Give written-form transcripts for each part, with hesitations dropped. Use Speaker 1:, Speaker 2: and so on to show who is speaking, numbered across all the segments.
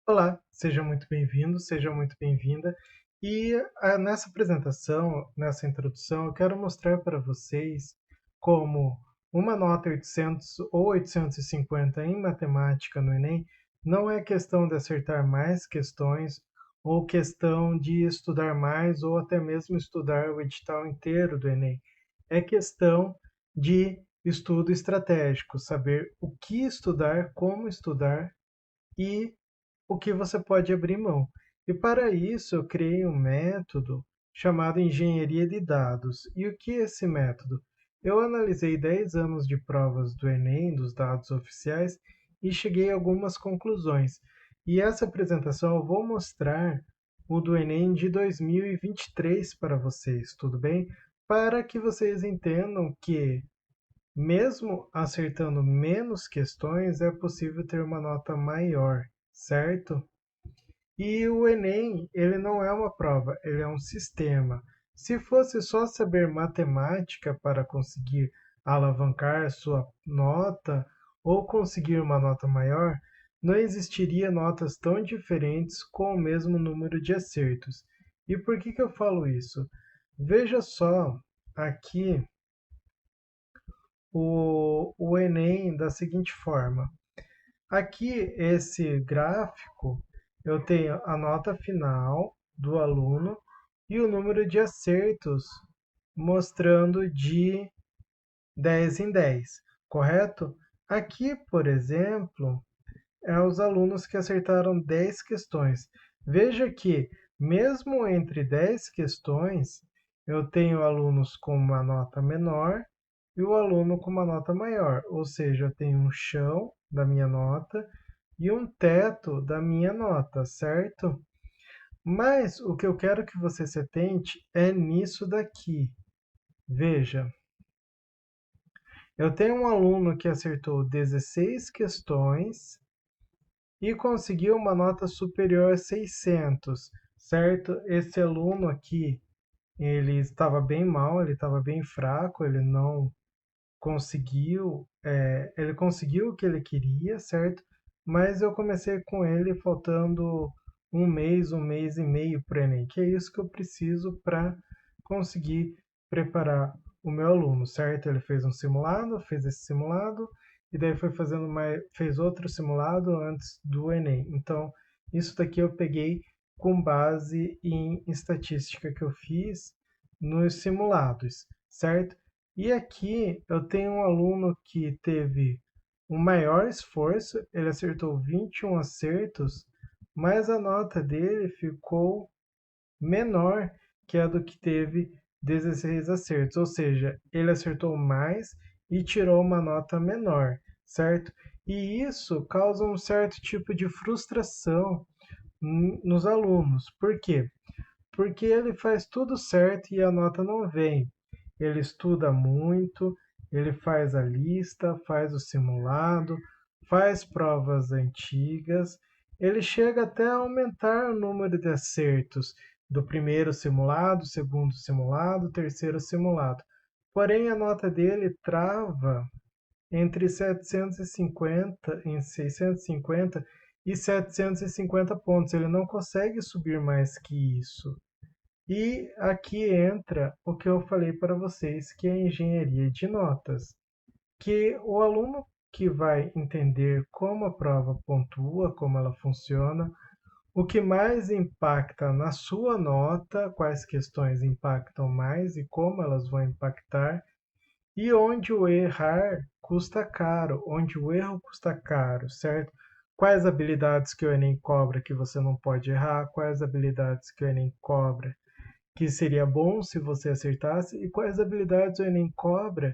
Speaker 1: Olá, seja muito bem-vindo, seja muito bem-vinda. Nessa apresentação, nessa introdução, eu quero mostrar para vocês como uma nota 800 ou 850 em matemática no Enem não é questão de acertar mais questões ou questão de estudar mais ou até mesmo estudar o edital inteiro do Enem. É questão de estudo estratégico, saber o que estudar, como estudar e o que você pode abrir mão. E para isso eu criei um método chamado engenharia de dados. E o que é esse método? Eu analisei 10 anos de provas do Enem, dos dados oficiais, e cheguei a algumas conclusões. E essa apresentação eu vou mostrar o do Enem de 2023 para vocês, tudo bem? Para que vocês entendam que, mesmo acertando menos questões, é possível ter uma nota maior, certo? E o Enem, ele não é uma prova, ele é um sistema. Se fosse só saber matemática para conseguir alavancar sua nota ou conseguir uma nota maior, não existiria notas tão diferentes com o mesmo número de acertos. E por que eu falo isso? Veja só aqui o Enem da seguinte forma. Aqui, esse gráfico, eu tenho a nota final do aluno e o número de acertos mostrando de 10 em 10, correto? Aqui, por exemplo, é os alunos que acertaram 10 questões. Veja que, mesmo entre 10 questões, eu tenho alunos com uma nota menor e o aluno com uma nota maior, ou seja, eu tenho um chão da minha nota e um teto da minha nota, certo? Mas o que eu quero que você se atente é nisso daqui. Veja, eu tenho um aluno que acertou 16 questões e conseguiu uma nota superior a 600, certo? Esse aluno aqui, ele estava bem mal, ele estava bem fraco, ele não conseguiu, ele conseguiu o que ele queria, certo? Mas eu comecei com ele faltando um mês e meio para o Enem, que é isso que eu preciso para conseguir preparar o meu aluno, certo? Ele fez um simulado, fez esse simulado, e daí foi fazendo mais, fez outro simulado antes do Enem. Então, isso daqui eu peguei com base em estatística que eu fiz nos simulados, certo? E aqui eu tenho um aluno que teve um maior esforço, ele acertou 21 acertos, mas a nota dele ficou menor que a do que teve 16 acertos, ou seja, ele acertou mais e tirou uma nota menor, certo? E isso causa um certo tipo de frustração nos alunos. Por quê? Porque ele faz tudo certo e a nota não vem. Ele estuda muito, ele faz a lista, faz o simulado, faz provas antigas, ele chega até a aumentar o número de acertos do primeiro simulado, segundo simulado, terceiro simulado. Porém, a nota dele trava entre 750 em 650 e 750 pontos. Ele não consegue subir mais que isso. E aqui entra o que eu falei para vocês, que é a engenharia de notas, que o aluno que vai entender como a prova pontua, como ela funciona, o que mais impacta na sua nota, quais questões impactam mais e como elas vão impactar, e onde o errar custa caro, onde o erro custa caro, certo? Quais habilidades que o Enem cobra que você não pode errar, quais habilidades que o Enem cobra que seria bom se você acertasse, e quais habilidades o Enem cobra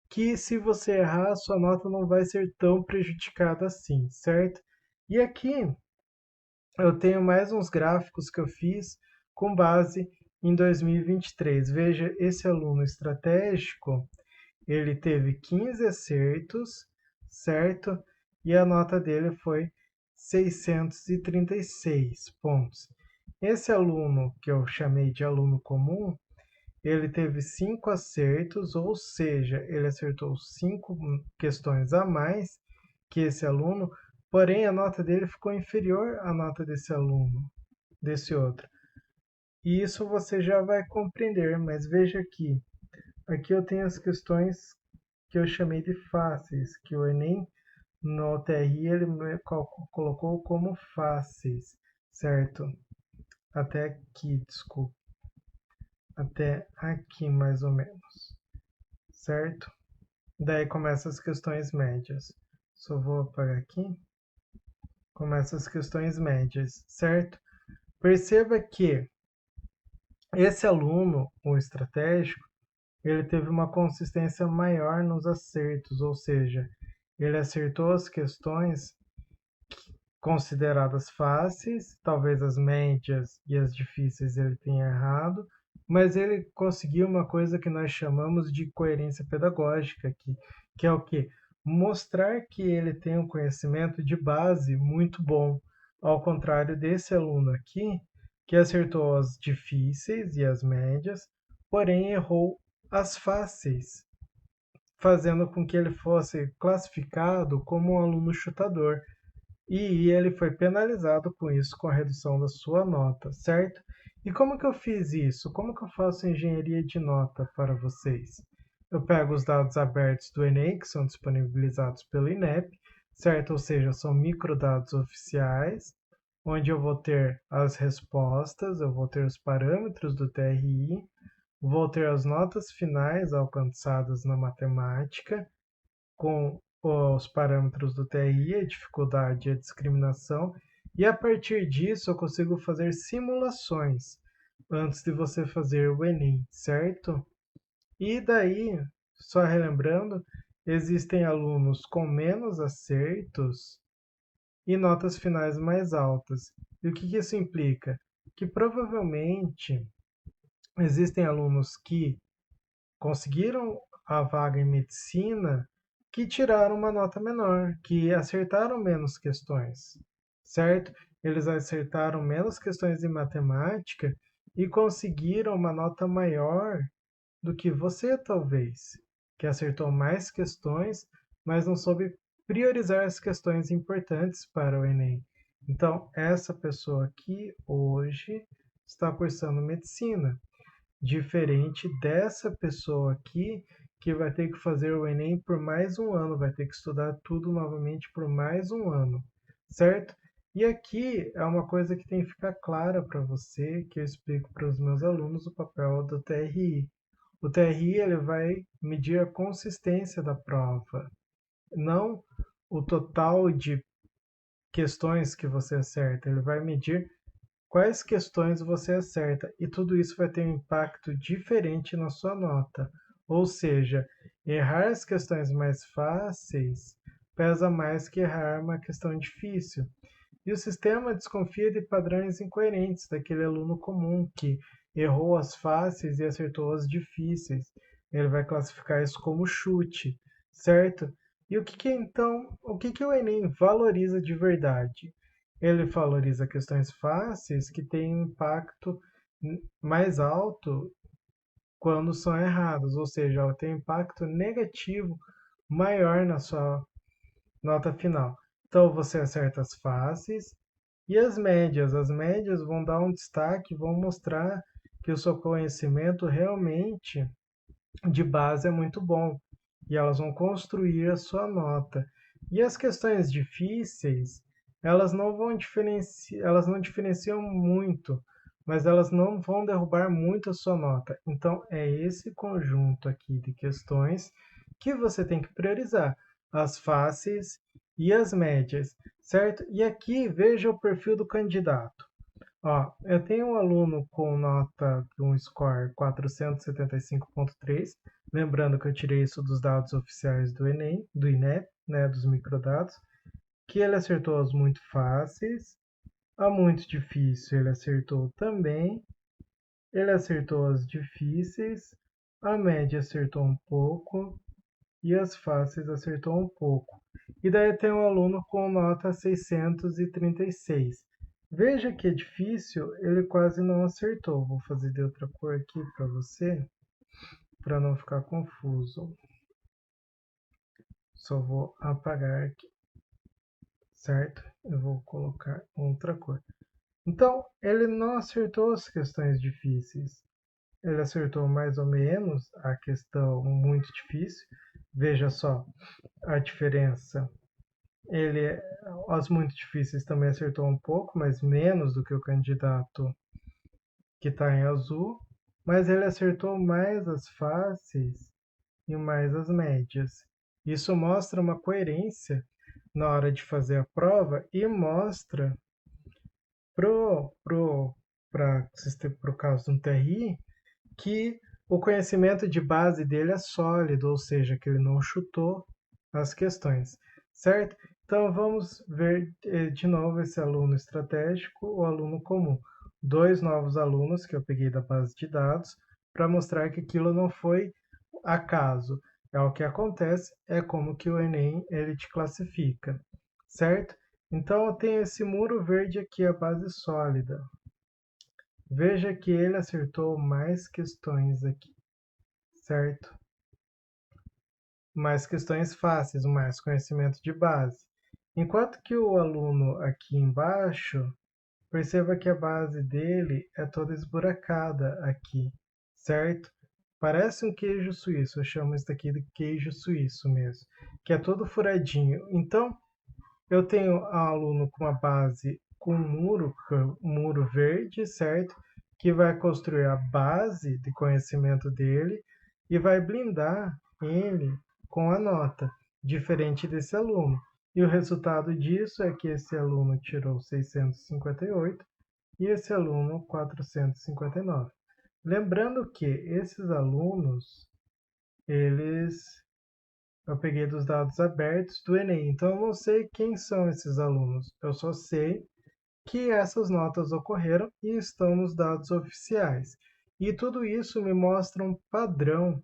Speaker 1: que, se você errar, sua nota não vai ser tão prejudicada assim, certo? E aqui eu tenho mais uns gráficos que eu fiz com base em 2023. Veja, esse aluno estratégico, ele teve 15 acertos, certo? E a nota dele foi 636 pontos. Esse aluno, que eu chamei de aluno comum, ele teve 5 acertos, ou seja, ele acertou 5 questões a mais que esse aluno, porém a nota dele ficou inferior à nota desse aluno, desse outro. E isso você já vai compreender, mas veja aqui eu tenho as questões que eu chamei de fáceis, que o Enem no TRI ele me colocou como fáceis, certo? Até aqui, desculpa. Até aqui mais ou menos, certo? Daí começa as questões médias. Só vou apagar aqui. Começa as questões médias, certo? Perceba que esse aluno, o estratégico, ele teve uma consistência maior nos acertos, ou seja, ele acertou as questões consideradas fáceis, talvez as médias e as difíceis ele tenha errado, mas ele conseguiu uma coisa que nós chamamos de coerência pedagógica, que é o quê? Mostrar que ele tem um conhecimento de base muito bom, ao contrário desse aluno aqui, que acertou as difíceis e as médias, porém errou as fáceis, fazendo com que ele fosse classificado como um aluno chutador. E ele foi penalizado com isso, com a redução da sua nota, certo? E como que eu fiz isso? Como que eu faço engenharia de nota para vocês? Eu pego os dados abertos do Enem, que são disponibilizados pelo INEP, certo? Ou seja, são microdados oficiais, onde eu vou ter as respostas, eu vou ter os parâmetros do TRI, vou ter as notas finais alcançadas na matemática, com os parâmetros do TRI, a dificuldade e a discriminação, e a partir disso eu consigo fazer simulações antes de você fazer o Enem, certo? E daí, só relembrando, existem alunos com menos acertos e notas finais mais altas. E o que isso implica? Que provavelmente existem alunos que conseguiram a vaga em medicina que tiraram uma nota menor, que acertaram menos questões, certo? Eles acertaram menos questões em matemática e conseguiram uma nota maior do que você, talvez, que acertou mais questões, mas não soube priorizar as questões importantes para o Enem. Então, essa pessoa aqui hoje está cursando medicina, diferente dessa pessoa aqui que vai ter que fazer o Enem por mais um ano, vai ter que estudar tudo novamente por mais um ano, certo? E aqui é uma coisa que tem que ficar clara para você, que eu explico para os meus alunos o papel do TRI. O TRI ele vai medir a consistência da prova, não o total de questões que você acerta, ele vai medir quais questões você acerta, e tudo isso vai ter um impacto diferente na sua nota. Ou seja, errar as questões mais fáceis pesa mais que errar uma questão difícil. E o sistema desconfia de padrões incoerentes daquele aluno comum que errou as fáceis e acertou as difíceis. Ele vai classificar isso como chute, certo? E o que o Enem valoriza de verdade? Ele valoriza questões fáceis que têm um impacto mais alto quando são erradas, ou seja, ela tem um impacto negativo maior na sua nota final. Então você acerta as fáceis e as médias. As médias vão dar um destaque, vão mostrar que o seu conhecimento realmente de base é muito bom e elas vão construir a sua nota. E as questões difíceis, elas não diferenciam muito, mas elas não vão derrubar muito a sua nota. Então é esse conjunto aqui de questões que você tem que priorizar, as fáceis e as médias, certo? E aqui veja o perfil do candidato. Ó, eu tenho um aluno com nota de um score 475,3, lembrando que eu tirei isso dos dados oficiais do Enem, do INEP, né, dos microdados, que ele acertou as muito fáceis, a muito difícil ele acertou também, ele acertou as difíceis, a média acertou um pouco e as fáceis acertou um pouco. E daí tem um aluno com nota 636. Veja que é difícil, ele quase não acertou. Vou fazer de outra cor aqui para você, para não ficar confuso. Só vou apagar aqui. certo? Eu vou colocar outra cor. Então, ele não acertou as questões difíceis. Ele acertou mais ou menos a questão muito difícil. Veja só a diferença. Ele, as muito difíceis também acertou um pouco, mas menos do que o candidato que está em azul. Mas ele acertou mais as fáceis e mais as médias. Isso mostra uma coerência na hora de fazer a prova e mostra para o caso do TRI que o conhecimento de base dele é sólido, ou seja, que ele não chutou as questões, certo? Então vamos ver de novo esse aluno estratégico, o aluno comum. Dois novos alunos que eu peguei da base de dados para mostrar que aquilo não foi acaso. É o que acontece, é como que o Enem ele te classifica, certo? Então eu tenho esse muro verde aqui, a base sólida. Veja que ele acertou mais questões aqui, certo? Mais questões fáceis, mais conhecimento de base. Enquanto que o aluno aqui embaixo, perceba que a base dele é toda esburacada aqui, certo? Parece um queijo suíço, eu chamo isso daqui de queijo suíço mesmo, que é todo furadinho. Então, eu tenho aluno com uma base com muro verde, certo? Que vai construir a base de conhecimento dele e vai blindar ele com a nota, diferente desse aluno. E o resultado disso é que esse aluno tirou 658 e esse aluno 459. Lembrando que esses alunos, eles eu peguei dos dados abertos do Enem, então eu não sei quem são esses alunos. Eu só sei que essas notas ocorreram e estão nos dados oficiais. E tudo isso me mostra um padrão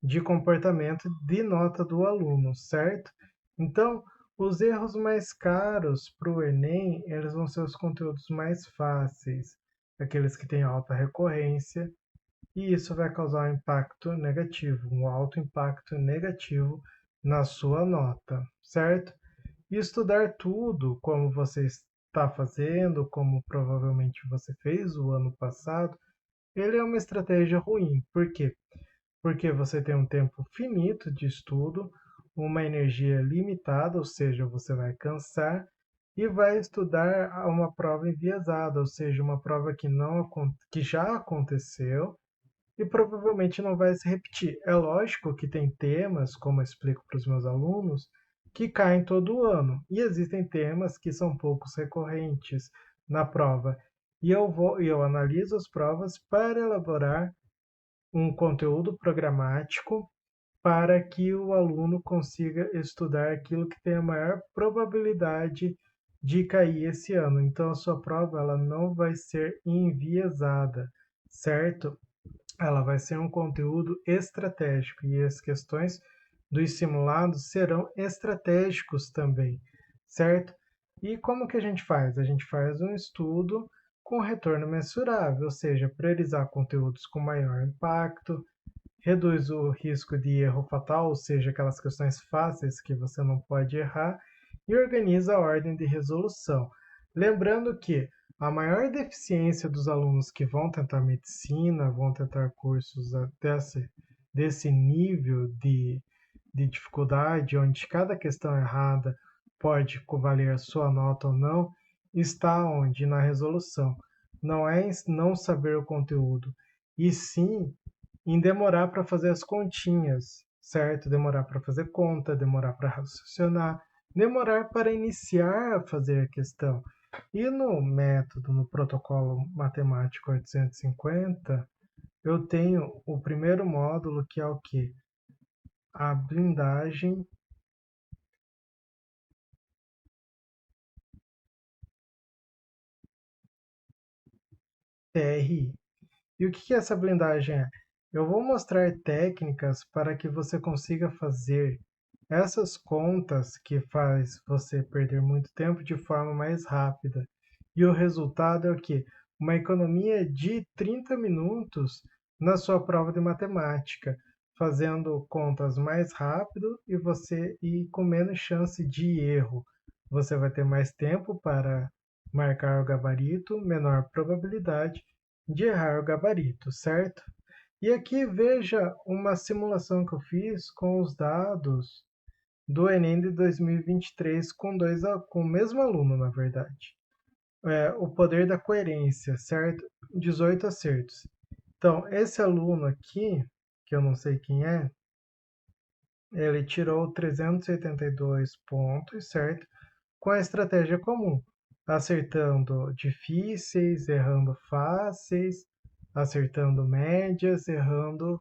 Speaker 1: de comportamento de nota do aluno, certo? Então, os erros mais caros para o Enem, eles vão ser os conteúdos mais fáceis, aqueles que têm alta recorrência, e isso vai causar um impacto negativo, um alto impacto negativo na sua nota, certo? E estudar tudo como você está fazendo, como provavelmente você fez o ano passado, ele é uma estratégia ruim. Por quê? Porque você tem um tempo finito de estudo, uma energia limitada, ou seja, você vai cansar e vai estudar uma prova enviesada, ou seja, uma prova que já aconteceu e provavelmente não vai se repetir. É lógico que tem temas, como eu explico para os meus alunos, que caem todo ano, e existem temas que são poucos recorrentes na prova. E eu analiso as provas para elaborar um conteúdo programático para que o aluno consiga estudar aquilo que tem a maior probabilidade de cair esse ano. Então a sua prova ela não vai ser enviesada, certo? Ela vai ser um conteúdo estratégico e as questões dos simulados serão estratégicos também, certo? E como que a gente faz? A gente faz um estudo com retorno mensurável, ou seja, priorizar conteúdos com maior impacto, reduz o risco de erro fatal, ou seja, aquelas questões fáceis que você não pode errar, e organiza a ordem de resolução. Lembrando que a maior deficiência dos alunos que vão tentar medicina, vão tentar cursos desse nível de dificuldade, onde cada questão errada pode valer a sua nota ou não, está onde? Na resolução. Não é em não saber o conteúdo, e sim em demorar para fazer as continhas, certo? Demorar para fazer conta, demorar para raciocinar, demorar para iniciar a fazer a questão. E no método, no protocolo matemático 850, eu tenho o primeiro módulo que é o quê? A blindagem TRI. E o que essa blindagem é? Eu vou mostrar técnicas para que você consiga fazer essas contas que faz você perder muito tempo de forma mais rápida. E o resultado é o quê? Uma economia de 30 minutos na sua prova de matemática, fazendo contas mais rápido e você ir com menos chance de erro. você vai ter mais tempo para marcar o gabarito, menor probabilidade de errar o gabarito, certo? E aqui veja uma simulação que eu fiz com os dados do Enem de 2023 com o mesmo aluno, na verdade. O poder da coerência, certo? 18 acertos. Então, esse aluno aqui, que eu não sei quem é, ele tirou 382 pontos, certo? Com a estratégia comum, acertando difíceis, errando fáceis, acertando médias, errando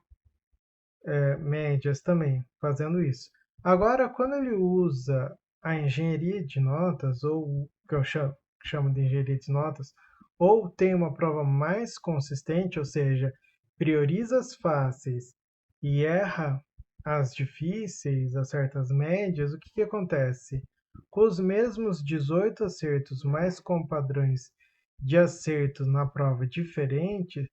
Speaker 1: médias também, fazendo isso. Agora, quando ele usa a engenharia de notas, ou o que eu chamo de engenharia de notas, ou tem uma prova mais consistente, ou seja, prioriza as fáceis e erra as difíceis, acerta as médias, o que acontece? Com os mesmos 18 acertos, mas com padrões de acerto na prova diferentes,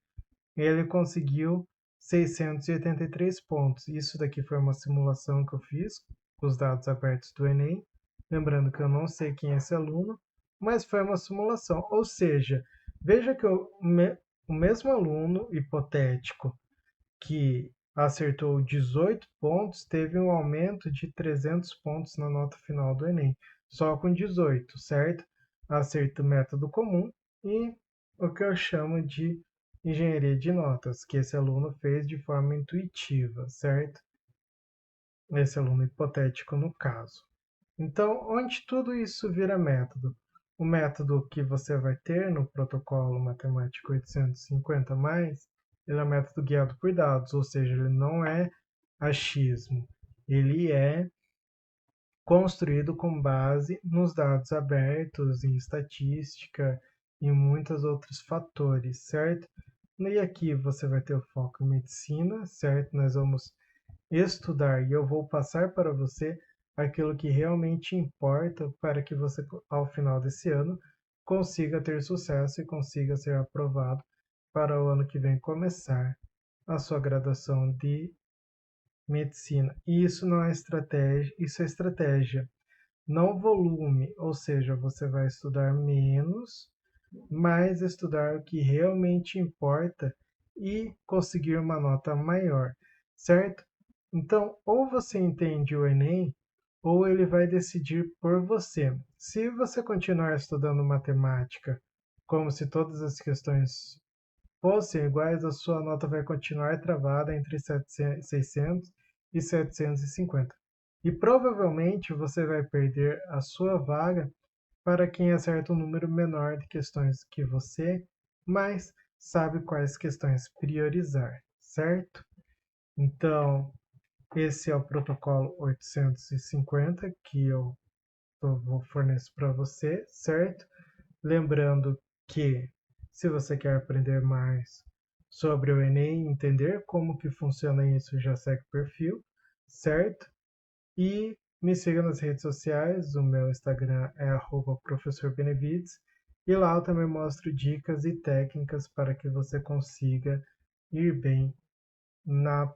Speaker 1: ele conseguiu 683 pontos. Isso daqui foi uma simulação que eu fiz com os dados abertos do Enem. Lembrando que eu não sei quem é esse aluno, mas foi uma simulação. Ou seja, veja que o mesmo aluno hipotético que acertou 18 pontos teve um aumento de 300 pontos na nota final do Enem, só com 18, certo? Acerto método comum e o que eu chamo de engenharia de notas, que esse aluno fez de forma intuitiva, certo? Esse aluno hipotético no caso. Então, onde tudo isso vira método? O método que você vai ter no protocolo matemático 850+, ele é um método guiado por dados, ou seja, ele não é achismo, ele é construído com base nos dados abertos, em estatística e muitos outros fatores, certo? E aqui você vai ter o foco em medicina, certo? Nós vamos estudar e eu vou passar para você aquilo que realmente importa para que você, ao final desse ano, consiga ter sucesso e consiga ser aprovado para o ano que vem começar a sua graduação de medicina. E isso não é estratégia, isso é estratégia, não volume, ou seja, você vai estudar menos, mas estudar o que realmente importa e conseguir uma nota maior, certo? Então, ou você entende o Enem, ou ele vai decidir por você. Se você continuar estudando matemática como se todas as questões fossem iguais, a sua nota vai continuar travada entre 600 e 750. E provavelmente você vai perder a sua vaga para quem acerta um número menor de questões que você, mas sabe quais questões priorizar, certo? Então, esse é o protocolo 850 que eu vou fornecer para você, certo? Lembrando que se você quer aprender mais sobre o Enem, entender como que funciona isso, já segue o perfil, certo? E me siga nas redes sociais, o meu Instagram é @professorbenevides, e lá eu também mostro dicas e técnicas para que você consiga ir bem na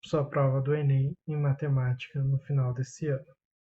Speaker 1: sua prova do Enem em matemática no final desse ano.